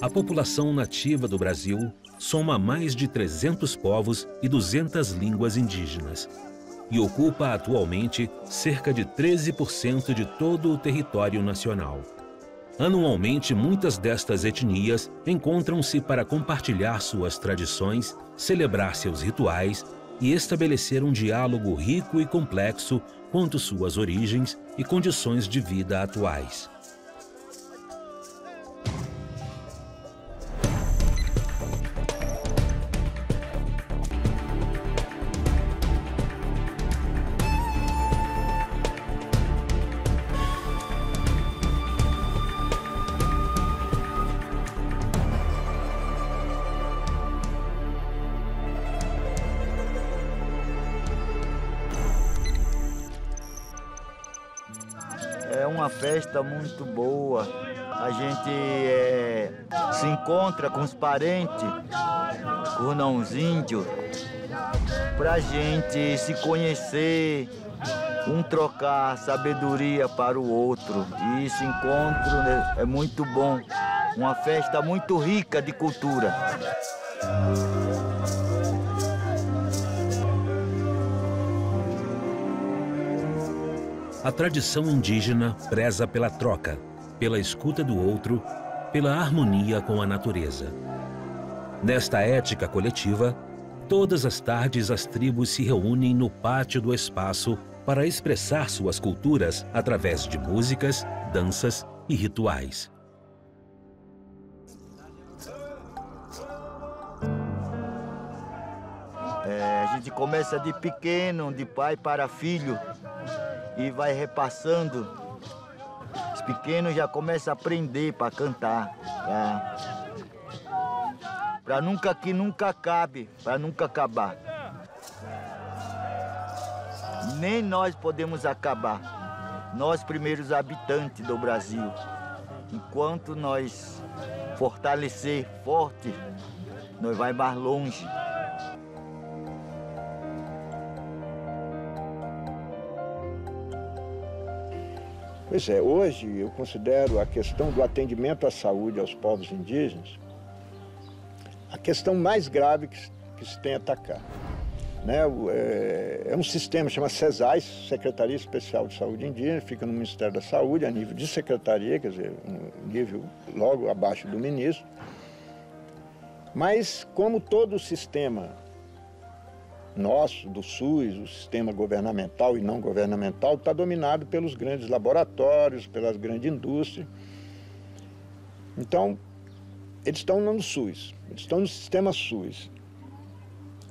A população nativa do Brasil soma mais de 300 povos e 200 línguas indígenas e ocupa atualmente cerca de 13% de todo o território nacional. Anualmente, muitas destas etnias encontram-se para compartilhar suas tradições, celebrar seus rituais e estabelecer um diálogo rico e complexo quanto suas origens e condições de vida atuais. É uma festa muito boa. A gente se encontra com os parentes, com os irmãos-índios, para a gente se conhecer, um trocar sabedoria para o outro. E esse encontro, né, é muito bom. Uma festa muito rica de cultura. A tradição indígena preza pela troca, pela escuta do outro, pela harmonia com a natureza. Nesta ética coletiva, todas as tardes as tribos se reúnem no pátio do espaço para expressar suas culturas através de músicas, danças e rituais. A gente começa de pequeno, de pai para filho, e vai repassando. Os pequenos já começam a aprender para cantar, para nunca que nunca acabe, para nunca acabar. Nem nós podemos acabar, nós primeiros habitantes do Brasil. Enquanto nós fortalecer forte, nós vai mais longe. Pois é, hoje eu considero a questão do atendimento à saúde aos povos indígenas a questão mais grave que se tem a atacar. Né? É um sistema, chama SESAI, Secretaria Especial de Saúde Indígena, fica no Ministério da Saúde, a nível de secretaria, quer dizer, um nível logo abaixo do ministro. Mas como todo o sistema nosso, do SUS, o sistema governamental e não governamental, está dominado pelos grandes laboratórios, pelas grandes indústrias. Então, eles estão no SUS, eles estão no sistema SUS.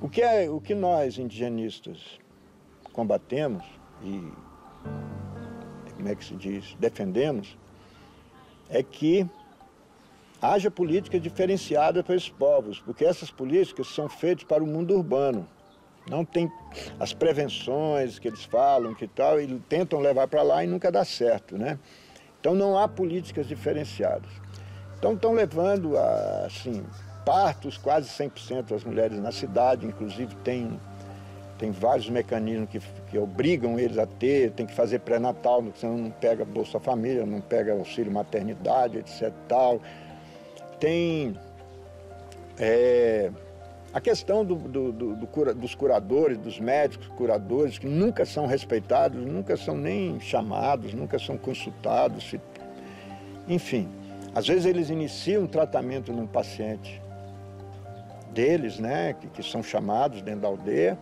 O que nós, indigenistas, combatemos e, como é que se diz, defendemos, é que haja políticas diferenciadas para esses povos, porque essas políticas são feitas para o mundo urbano. Não tem as prevenções que eles falam, que tal, e tentam levar para lá e nunca dá certo, né? Então não há políticas diferenciadas. Então estão levando a, assim, partos quase 100% das mulheres na cidade, inclusive tem vários mecanismos que obrigam eles a ter, tem que fazer pré-natal, senão não pega Bolsa Família, não pega auxílio maternidade, etc. Tal. Tem a questão dos curadores, dos médicos curadores, que nunca são respeitados, nunca são nem chamados, nunca são consultados. Enfim, às vezes eles iniciam um tratamento num paciente deles, né, que são chamados dentro da aldeia,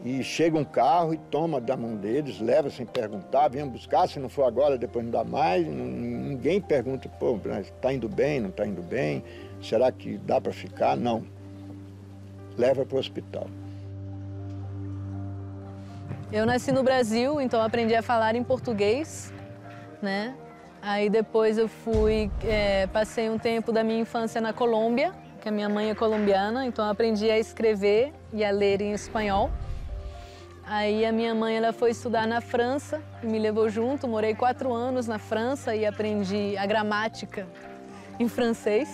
e chega um carro e toma da mão deles, leva sem perguntar, vem buscar, se não for agora, depois não dá mais. Ninguém pergunta, pô, está indo bem, não está indo bem, será que dá para ficar? Não. Leva para o hospital. Eu nasci no Brasil, então aprendi a falar em português, né? Aí depois eu passei um tempo da minha infância na Colômbia, que a minha mãe é colombiana, então aprendi a escrever e a ler em espanhol. Aí a minha mãe ela foi estudar na França e me levou junto, morei 4 anos na França e aprendi a gramática em francês,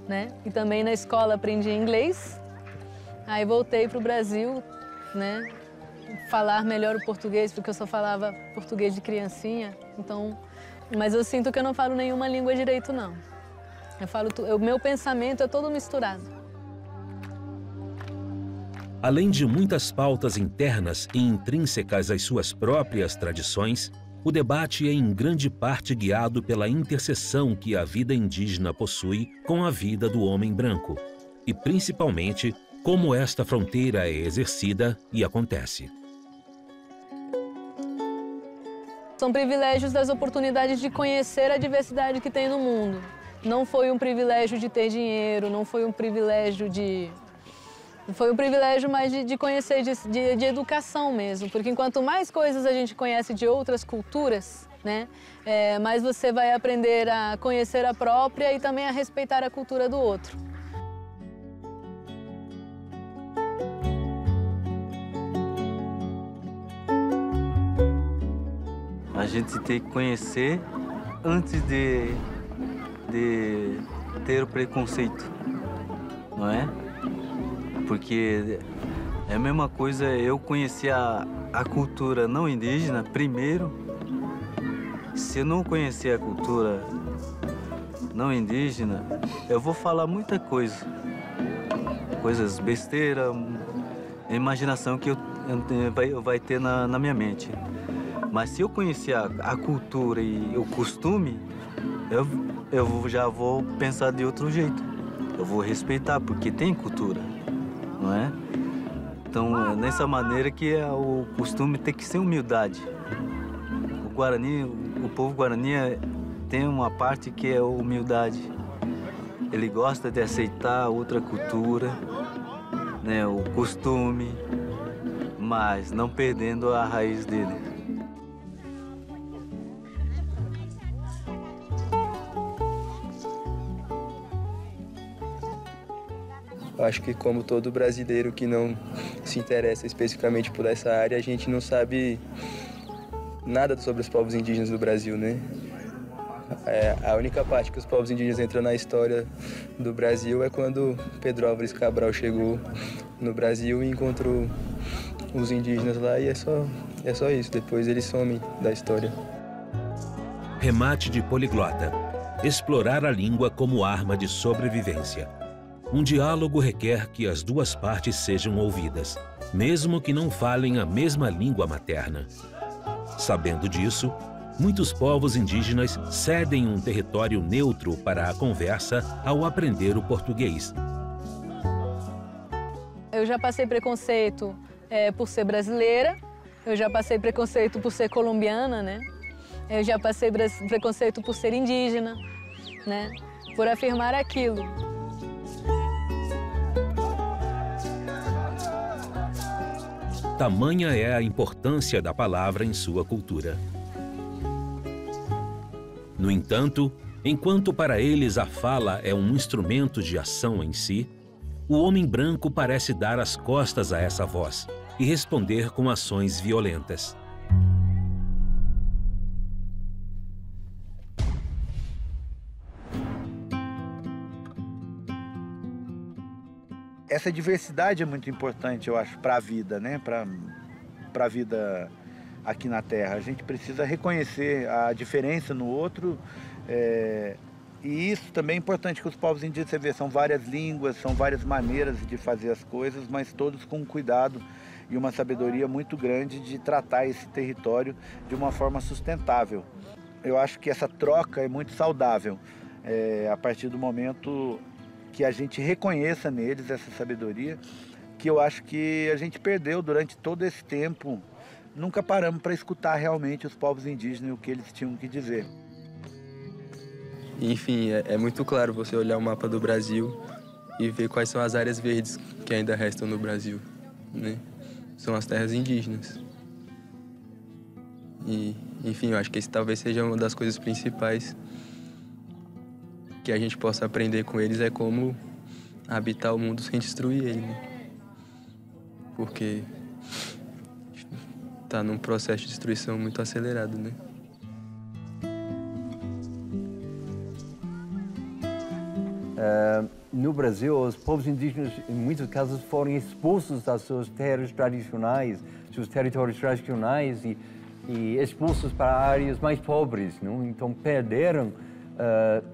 né? E também na escola aprendi inglês. Aí voltei para o Brasil, né, falar melhor o português, porque eu só falava português de criancinha. Então, Mas eu sinto que eu não falo nenhuma língua direito, não. O meu pensamento é todo misturado. Além de muitas pautas internas e intrínsecas às suas próprias tradições, o debate é em grande parte guiado pela interseção que a vida indígena possui com a vida do homem branco, e principalmente como esta fronteira é exercida e acontece. São privilégios das oportunidades de conhecer a diversidade que tem no mundo. Não foi um privilégio de ter dinheiro, não foi um privilégio de... Foi um privilégio mais de conhecer, de educação mesmo, porque quanto mais coisas a gente conhece de outras culturas, né, mais você vai aprender a conhecer a própria e também a respeitar a cultura do outro. A gente tem que conhecer antes de ter o preconceito, não é? Porque é a mesma coisa eu conhecer a cultura não indígena primeiro. Se eu não conhecer a cultura não indígena, eu vou falar muita coisa. Coisas besteira, imaginação que vai ter na minha mente. Mas se eu conhecer a cultura e o costume, eu já vou pensar de outro jeito. Eu vou respeitar, porque tem cultura. Não é? Então, é nessa maneira que o costume tem que ser humildade. O povo Guarani tem uma parte que é humildade. Ele gosta de aceitar outra cultura, né, o costume, mas não perdendo a raiz dele. Acho que como todo brasileiro que não se interessa especificamente por essa área, a gente não sabe nada sobre os povos indígenas do Brasil, né? A única parte que os povos indígenas entram na história do Brasil é quando Pedro Álvares Cabral chegou no Brasil e encontrou os indígenas lá, e é só isso. Depois eles somem da história. Remate de poliglota. Explorar a língua como arma de sobrevivência. Um diálogo requer que as duas partes sejam ouvidas, mesmo que não falem a mesma língua materna. Sabendo disso, muitos povos indígenas cedem um território neutro para a conversa ao aprender o português. Eu já passei preconceito por ser brasileira, eu já passei preconceito por ser colombiana, né? Eu já passei preconceito por ser indígena, né? Por afirmar aquilo. Tamanha é a importância da palavra em sua cultura. No entanto, enquanto para eles a fala é um instrumento de ação em si, o homem branco parece dar as costas a essa voz e responder com ações violentas. Essa diversidade é muito importante, eu acho, para a vida, né? Para a vida aqui na Terra. A gente precisa reconhecer a diferença no outro, e isso também é importante, que os povos indígenas, você vê, são várias línguas, são várias maneiras de fazer as coisas, mas todos com um cuidado e uma sabedoria muito grande de tratar esse território de uma forma sustentável. Eu acho que essa troca é muito saudável, a partir do momento que a gente reconheça neles essa sabedoria, que eu acho que a gente perdeu durante todo esse tempo. Nunca paramos para escutar realmente os povos indígenas e o que eles tinham que dizer. Enfim, é muito claro você olhar o mapa do Brasil e ver quais são as áreas verdes que ainda restam no Brasil, né? São as terras indígenas. E, enfim, eu acho que esse talvez seja uma das coisas principais que a gente possa aprender com eles, é como habitar o mundo sem destruir ele, né? Porque está num processo de destruição muito acelerado, né? No Brasil, os povos indígenas, em muitos casos, foram expulsos das suas terras tradicionais, seus territórios tradicionais, e e expulsos para áreas mais pobres, não? Então perderam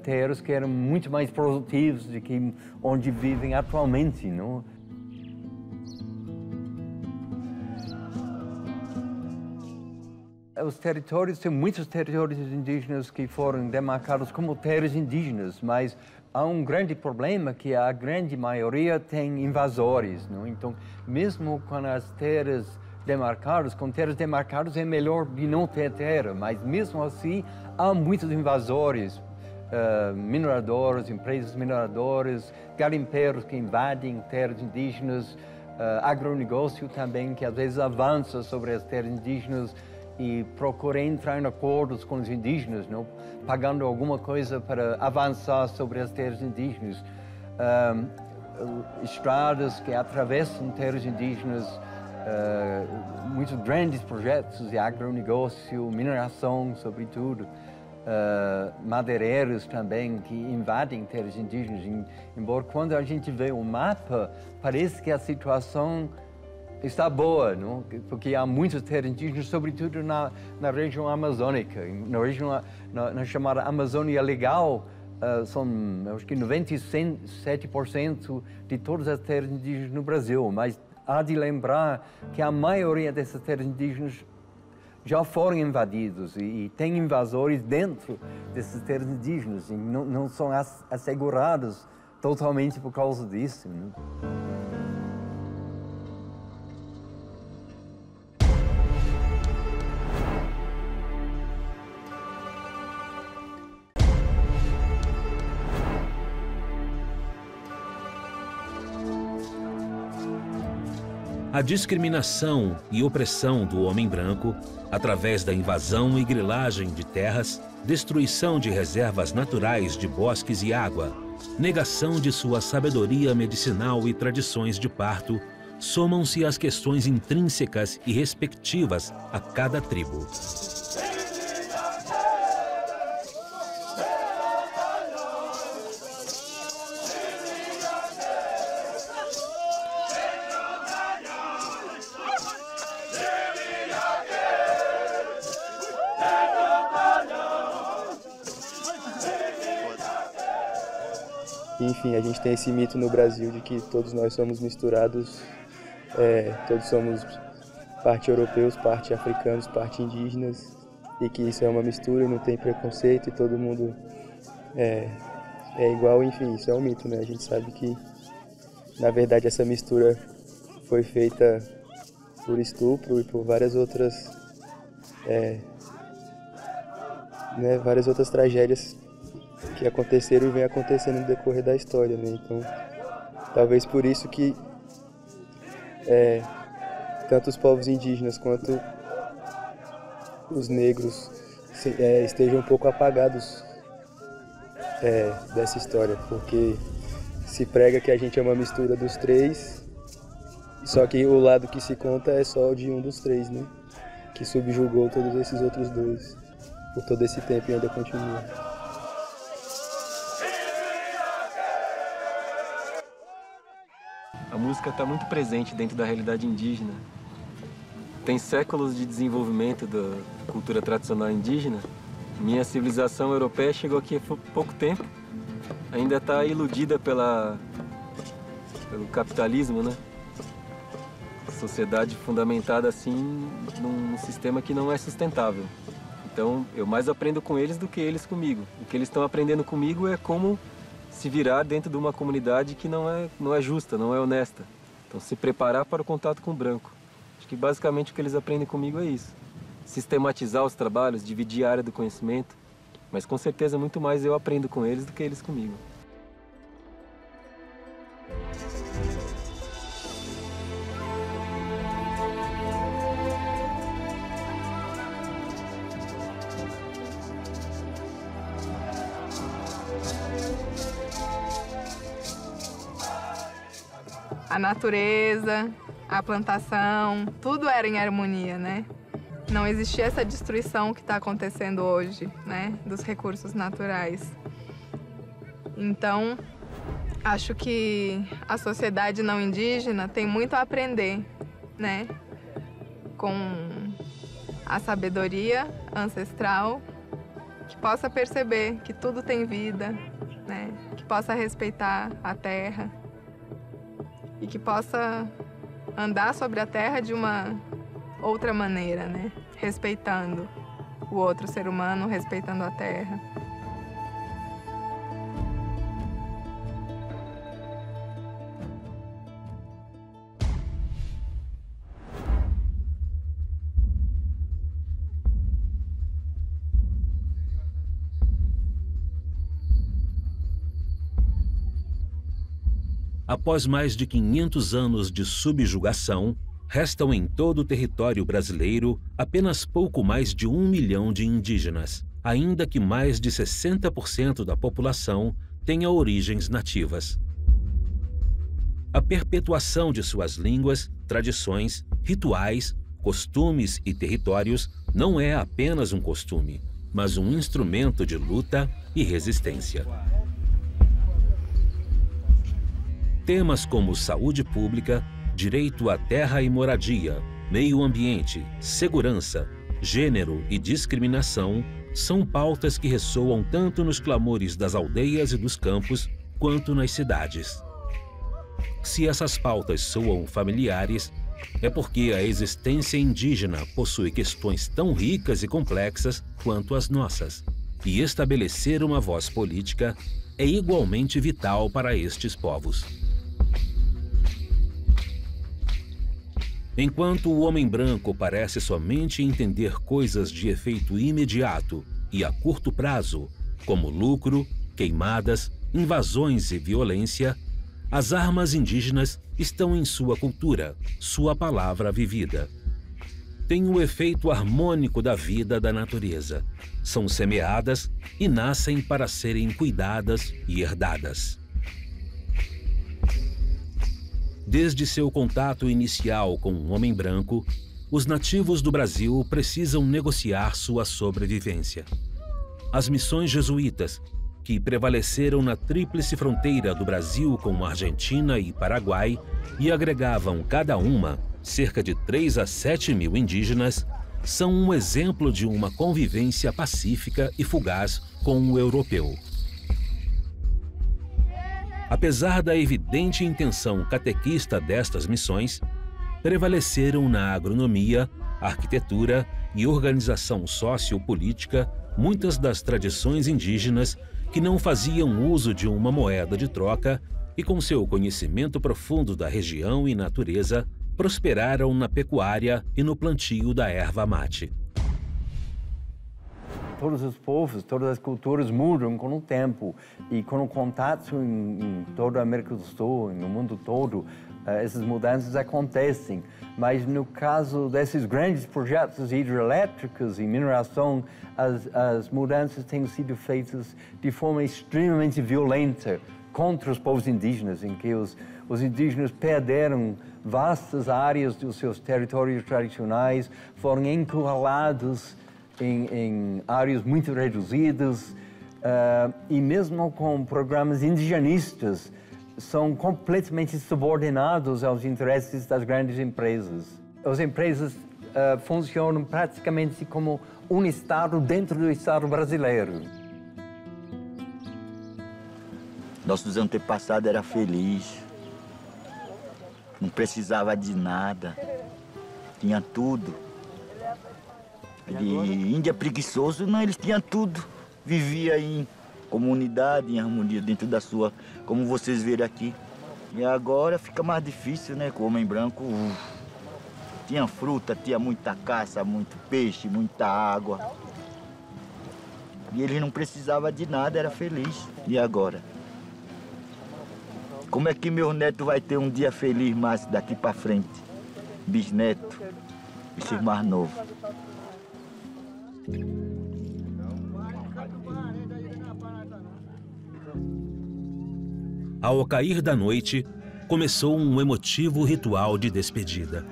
terras que eram muito mais produtivas do que onde vivem atualmente, não? Os territórios, tem muitos territórios indígenas que foram demarcados como terras indígenas, mas há um grande problema que a grande maioria tem invasores, não? Então, mesmo com as terras demarcadas, com terras demarcadas é melhor de não ter terra, mas mesmo assim há muitos invasores, mineradores, empresas mineradoras, garimpeiros que invadem terras indígenas, agronegócio também que às vezes avança sobre as terras indígenas e procura entrar em acordos com os indígenas, não? Pagando alguma coisa para avançar sobre as terras indígenas. Estradas que atravessam terras indígenas, muitos grandes projetos de agronegócio, mineração, sobretudo. Madeireiros também que invadem terras indígenas. Embora quando a gente vê o mapa, parece que a situação está boa, não? Porque há muitas terras indígenas, sobretudo na região amazônica. Na região na chamada Amazônia Legal, são, acho que 97% de todas as terras indígenas no Brasil. Mas há de lembrar que a maioria dessas terras indígenas já foram invadidos e tem invasores dentro dessas terras indígenas e não são assegurados totalmente por causa disso, né? A discriminação e opressão do homem branco, através da invasão e grilagem de terras, destruição de reservas naturais de bosques e água, negação de sua sabedoria medicinal e tradições de parto, somam-se às questões intrínsecas e respectivas a cada tribo. Enfim, a gente tem esse mito no Brasil de que todos nós somos misturados, todos somos parte europeus, parte africanos, parte indígenas, e que isso é uma mistura e não tem preconceito e todo mundo é igual, enfim, isso é um mito, né? A gente sabe que, na verdade, essa mistura foi feita por estupro e por várias outras, várias outras tragédias que aconteceram e vem acontecendo no decorrer da história, né? Então, talvez por isso que tanto os povos indígenas quanto os negros estejam um pouco apagados dessa história, porque se prega que a gente é uma mistura dos três, só que o lado que se conta é só de um dos três, né? Que subjugou todos esses outros dois por todo esse tempo e ainda continua. A música está muito presente dentro da realidade indígena. Tem séculos de desenvolvimento da cultura tradicional indígena. Minha civilização europeia chegou aqui há pouco tempo. Ainda está iludida pelo capitalismo, né? Sociedade fundamentada assim num sistema que não é sustentável. Então eu mais aprendo com eles do que eles comigo. O que eles estão aprendendo comigo é como se virar dentro de uma comunidade que não é justa, não é honesta. Então se preparar para o contato com o branco. Acho que basicamente o que eles aprendem comigo é isso. Sistematizar os trabalhos, dividir a área do conhecimento, mas com certeza muito mais eu aprendo com eles do que eles comigo. A natureza, a plantação, tudo era em harmonia, né? Não existia essa destruição que está acontecendo hoje, né? Dos recursos naturais. Então, acho que a sociedade não indígena tem muito a aprender, né? Com a sabedoria ancestral, que possa perceber que tudo tem vida, né? Que possa respeitar a terra e que possa andar sobre a terra de uma outra maneira, né? Respeitando o outro ser humano, respeitando a terra. Após mais de 500 anos de subjugação, restam em todo o território brasileiro apenas pouco mais de 1 milhão de indígenas, ainda que mais de 60% da população tenha origens nativas. A perpetuação de suas línguas, tradições, rituais, costumes e territórios não é apenas um costume, mas um instrumento de luta e resistência. Temas como saúde pública, direito à terra e moradia, meio ambiente, segurança, gênero e discriminação são pautas que ressoam tanto nos clamores das aldeias e dos campos quanto nas cidades. Se essas pautas soam familiares, é porque a existência indígena possui questões tão ricas e complexas quanto as nossas, e estabelecer uma voz política é igualmente vital para estes povos. Enquanto o homem branco parece somente entender coisas de efeito imediato e a curto prazo, como lucro, queimadas, invasões e violência, as armas indígenas estão em sua cultura, sua palavra vivida. Têm o efeito harmônico da vida da natureza. São semeadas e nascem para serem cuidadas e herdadas. Desde seu contato inicial com o homem branco, os nativos do Brasil precisam negociar sua sobrevivência. As missões jesuítas, que prevaleceram na tríplice fronteira do Brasil com Argentina e Paraguai e agregavam cada uma cerca de 3 a 7 mil indígenas, são um exemplo de uma convivência pacífica e fugaz com o europeu. Apesar da evidente intenção catequista destas missões, prevaleceram na agronomia, arquitetura e organização sociopolítica muitas das tradições indígenas que não faziam uso de uma moeda de troca e, com seu conhecimento profundo da região e natureza, prosperaram na pecuária e no plantio da erva mate. Todos os povos, todas as culturas mudam com o tempo e com o contato em toda a América do Sul, no mundo todo, essas mudanças acontecem. Mas no caso desses grandes projetos hidrelétricos e mineração, as mudanças têm sido feitas de forma extremamente violenta contra os povos indígenas, em que os indígenas perderam vastas áreas dos seus territórios tradicionais, foram encurralados em áreas muito reduzidas e mesmo com programas indigenistas são completamente subordinados aos interesses das grandes empresas. As empresas funcionam praticamente como um Estado dentro do Estado brasileiro. Nossos antepassados eram felizes, não precisava de nada, tinha tudo. De índia preguiçoso, não, eles tinham tudo. Vivia em comunidade, em harmonia dentro da sua, como vocês verem aqui. E agora fica mais difícil, né? Com o homem branco, tinha fruta, tinha muita caça, muito peixe, muita água. E ele não precisava de nada, era feliz. E agora? Como é que meu neto vai ter um dia feliz mais daqui para frente? Bisneto, esses mais novos. Ao cair da noite, começou um emotivo ritual de despedida.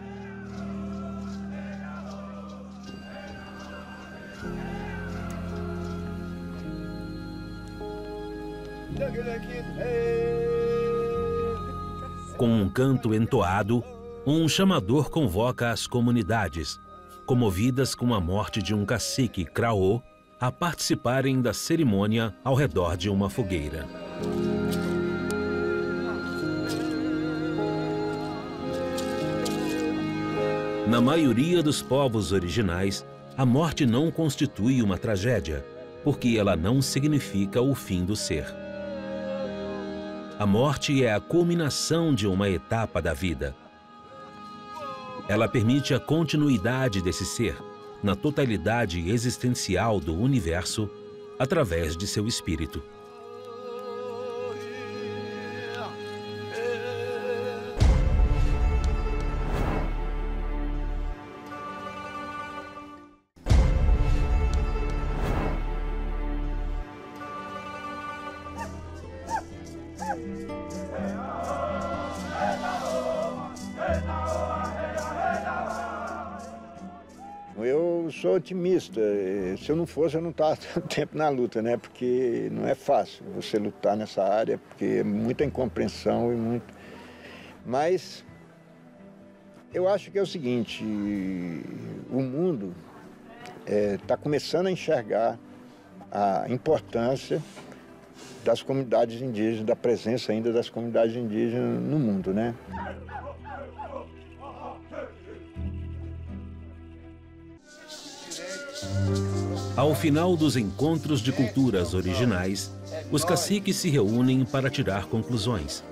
Com um canto entoado, um chamador convoca as comunidades, comovidas com a morte de um cacique Craô, a participarem da cerimônia ao redor de uma fogueira. Na maioria dos povos originais, a morte não constitui uma tragédia, porque ela não significa o fim do ser. A morte é a culminação de uma etapa da vida. Ela permite a continuidade desse ser, na totalidade existencial do universo, através de seu espírito. Eu sou otimista. Se eu não fosse, eu não estava tanto tempo na luta, né? Porque não é fácil você lutar nessa área, porque é muita incompreensão e muito... Mas eu acho que é o seguinte, o mundo está começando a enxergar a importância das comunidades indígenas, da presença ainda das comunidades indígenas no mundo, né? Ao final dos encontros de culturas originais, os caciques se reúnem para tirar conclusões.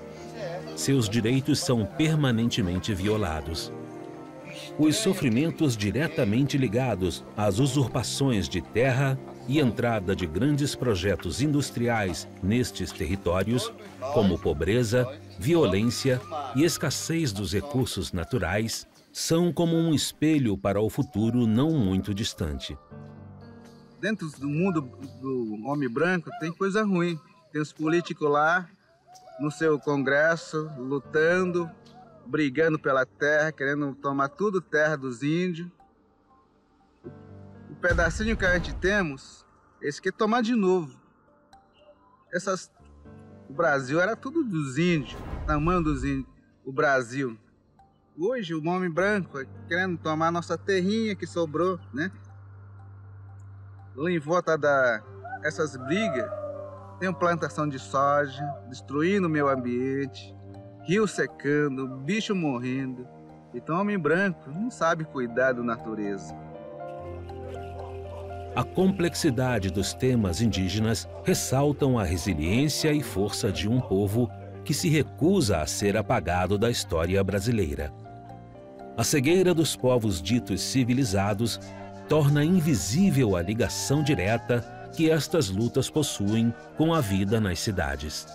Seus direitos são permanentemente violados. Os sofrimentos diretamente ligados às usurpações de terra e entrada de grandes projetos industriais nestes territórios, como pobreza, violência e escassez dos recursos naturais, são como um espelho para o futuro não muito distante. Dentro do mundo do homem branco tem coisa ruim. Tem os políticos lá no seu congresso, lutando, brigando pela terra, querendo tomar tudo terra dos índios. O pedacinho que a gente temos, eles querem tomar de novo. O Brasil era tudo dos índios, tamanho dos índios, o Brasil. Hoje o homem branco querendo tomar nossa terrinha que sobrou, né? Em volta dessas brigas, tem plantação de soja, destruindo o meio ambiente, rio secando, bicho morrendo. Então o homem branco não sabe cuidar da natureza. A complexidade dos temas indígenas ressaltam a resiliência e força de um povo que se recusa a ser apagado da história brasileira. A cegueira dos povos ditos civilizados torna invisível a ligação direta que estas lutas possuem com a vida nas cidades.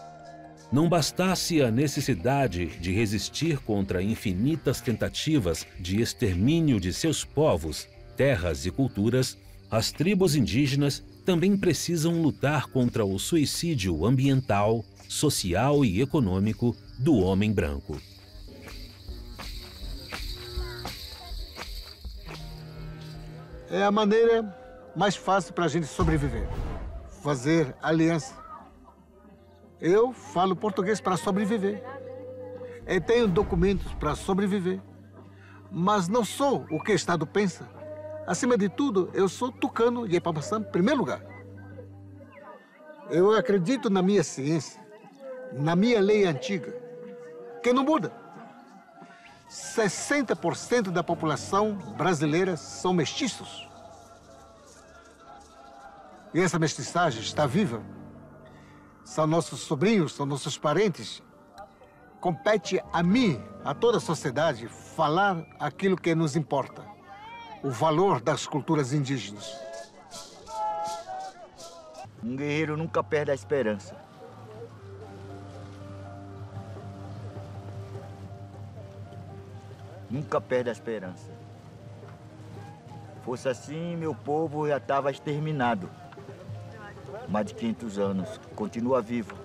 Não bastasse a necessidade de resistir contra infinitas tentativas de extermínio de seus povos, terras e culturas, as tribos indígenas também precisam lutar contra o suicídio ambiental, social e econômico do homem branco. É a maneira mais fácil para a gente sobreviver, fazer aliança. Eu falo português para sobreviver. Eu tenho documentos para sobreviver, mas não sou o que o Estado pensa. Acima de tudo, eu sou tucano e Ipamaçã em primeiro lugar. Eu acredito na minha ciência, na minha lei antiga, que não muda. 60% da população brasileira são mestiços. E essa mestiçagem está viva. São nossos sobrinhos, são nossos parentes. Compete a mim, a toda a sociedade, falar aquilo que nos importa. O valor das culturas indígenas. Um guerreiro nunca perde a esperança. Nunca perde a esperança. Fosse assim, meu povo já estava exterminado. Mais de 500 anos. Continua vivo.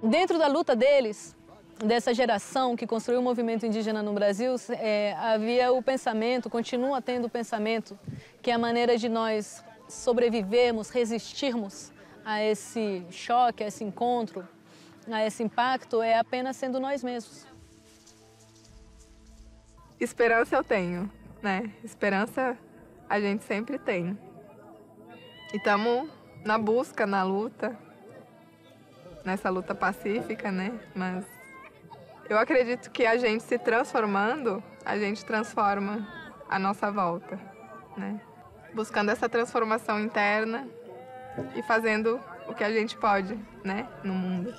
Dentro da luta deles, dessa geração que construiu o movimento indígena no Brasil, havia o pensamento, continua tendo o pensamento, que a maneira de nós sobrevivermos, resistirmos a esse choque, a esse encontro, a esse impacto, é apenas sendo nós mesmos. Esperança eu tenho, né? Esperança a gente sempre tem. E estamos na busca, na luta, nessa luta pacífica, né? Mas eu acredito que a gente se transformando, a gente transforma a nossa volta, né? Buscando essa transformação interna e fazendo o que a gente pode, né, no mundo.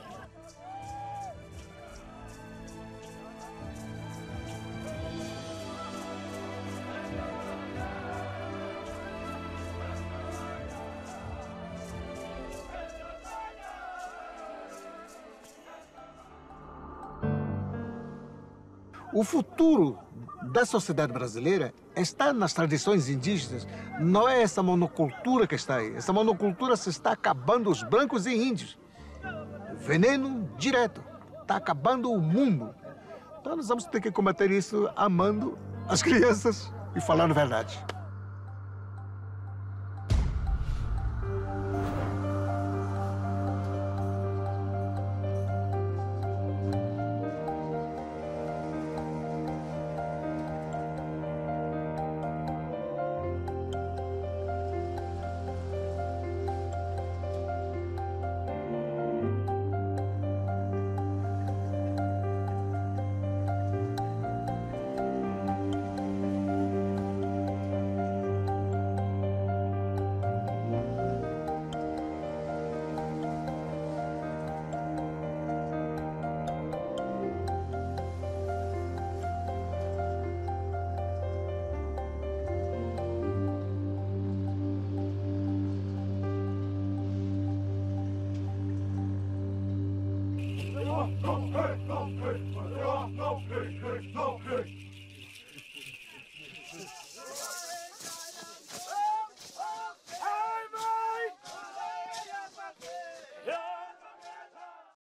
O futuro da sociedade brasileira está nas tradições indígenas. Não é essa monocultura que está aí. Essa monocultura se está acabando os brancos e índios. Veneno direto. Está acabando o mundo. Então nós vamos ter que combater isso amando as crianças e falando a verdade. Hey!